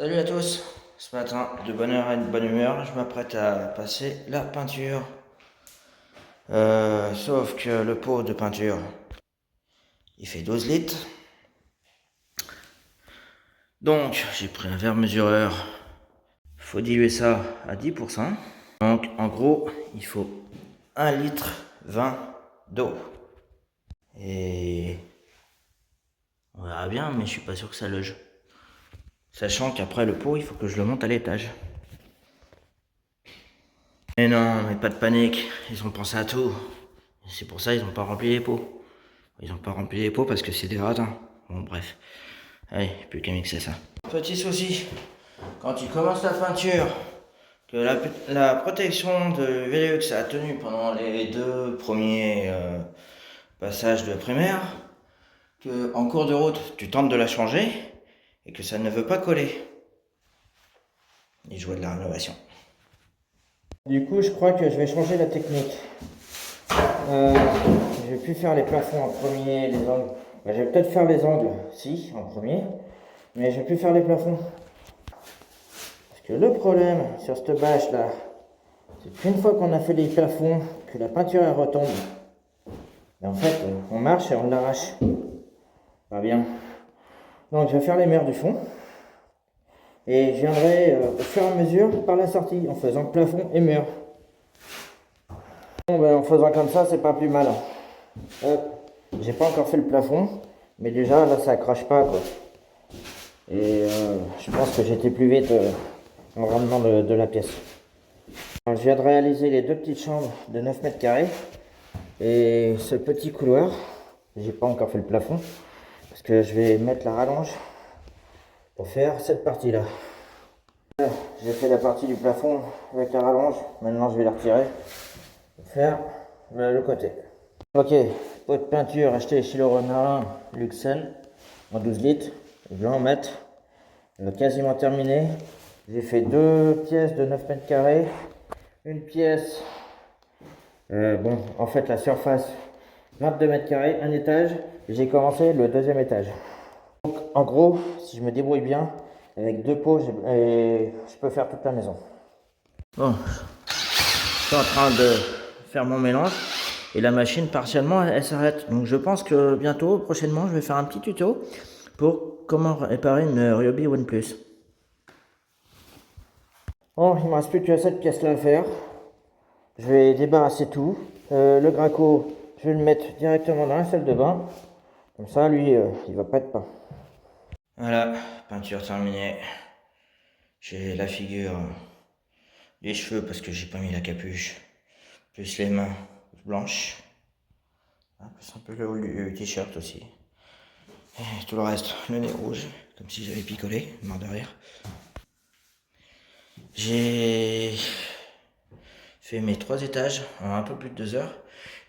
Salut à tous. Ce matin, de bonne heure et de bonne humeur, je m'apprête à passer la peinture. Sauf que le pot de peinture, il fait 12 litres. Donc, j'ai pris un verre mesureur. Faut diluer ça à 10%. Donc, en gros, il faut 1 litre 20 d'eau. Et on verra bien, mais je suis pas sûr que ça loge. Sachant qu'après le pot, il faut que je le monte à l'étage. Mais non, mais pas de panique, ils ont pensé à tout. C'est pour ça ils n'ont pas rempli les pots. Ils n'ont pas rempli les pots parce que c'est des radins. Bon bref. Allez, plus qu'à mixer ça. Petit souci, quand tu commences la peinture, que la protection de Velux a tenu pendant les 2 premiers passages de primaire, que en cours de route tu tentes de la changer et que ça ne veut pas coller. Et je vois de la rénovation. Du coup, je crois que je vais changer la technique. Je vais plus faire les plafonds en premier, les angles. Je vais peut-être faire les angles, si, en premier, mais je vais plus faire les plafonds. Parce que le problème sur cette bâche là, c'est qu'une fois qu'on a fait les plafonds, que la peinture elle retombe, et en fait, on marche et on l'arrache. Pas bien. Donc je vais faire les murs du fond. Et je viendrai au fur et à mesure par la sortie, en faisant plafond et mur. Bon, ben, en faisant comme ça, c'est pas plus mal. J'ai pas encore fait le plafond, mais déjà là ça accroche pas quoi. Et je pense que j'étais plus vite en rendement de la pièce. Alors, je viens de réaliser les 2 petites chambres de 9 mètres carrés et ce petit couloir. J'ai pas encore fait le plafond parce que je vais mettre la rallonge pour faire cette partie là. J'ai fait la partie du plafond avec la rallonge, maintenant je vais la retirer pour faire le côté. Ok, pot de peinture acheté chez le Romarin Luxel en 12 litres. Je vais en mettre. Quasiment terminé. J'ai fait 2 pièces de 9 mètres carrés. Une pièce, bon, en fait la surface 22 mètres carrés, un étage. J'ai commencé le 2e étage. Donc en gros, si je me débrouille bien, avec 2 pots, je peux faire toute la maison. Bon, je suis en train de faire mon mélange. Et la machine, partiellement, elle s'arrête. Donc je pense que bientôt, prochainement, je vais faire un petit tuto pour comment réparer une Ryobi OnePlus. Bon, il ne me reste plus que cette pièce-là à faire. Je vais débarrasser tout. Le Graco, je vais le mettre directement dans la salle de bain. Comme ça, lui, il va pas être peint. Voilà, peinture terminée. J'ai la figure, les cheveux parce que j'ai pas mis la capuche, plus les mains blanches. Plus un peu le t-shirt aussi. Et tout le reste, le nez rouge, comme si j'avais picolé, mort de rire. J'ai fait mes 3 étages en un peu plus de 2 heures.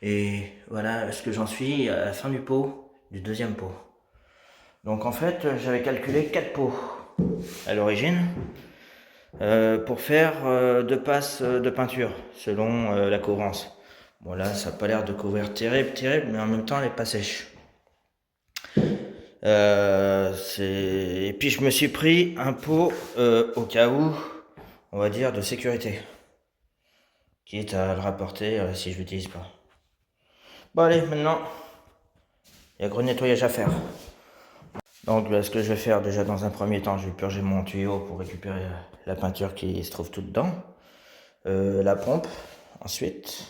Et voilà ce que j'en suis à la fin du pot, du 2e pot. Donc en fait, j'avais calculé 4 pots à l'origine pour faire 2 passes de peinture selon la couvrance. Bon là, ça n'a pas l'air de couvrir terrible, mais en même temps, elle n'est pas sèche. Et puis je me suis pris un pot au cas où, on va dire, de sécurité. Quitte à le rapporter si je l'utilise pas. Bon allez, maintenant, il y a gros nettoyage à faire. Donc ce que je vais faire déjà dans un premier temps, je vais purger mon tuyau pour récupérer la peinture qui se trouve tout dedans. La pompe, ensuite.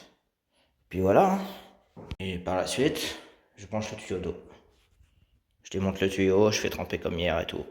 Puis voilà. Et par la suite, je branche le tuyau d'eau. Je démonte le tuyau, je fais tremper comme hier et tout.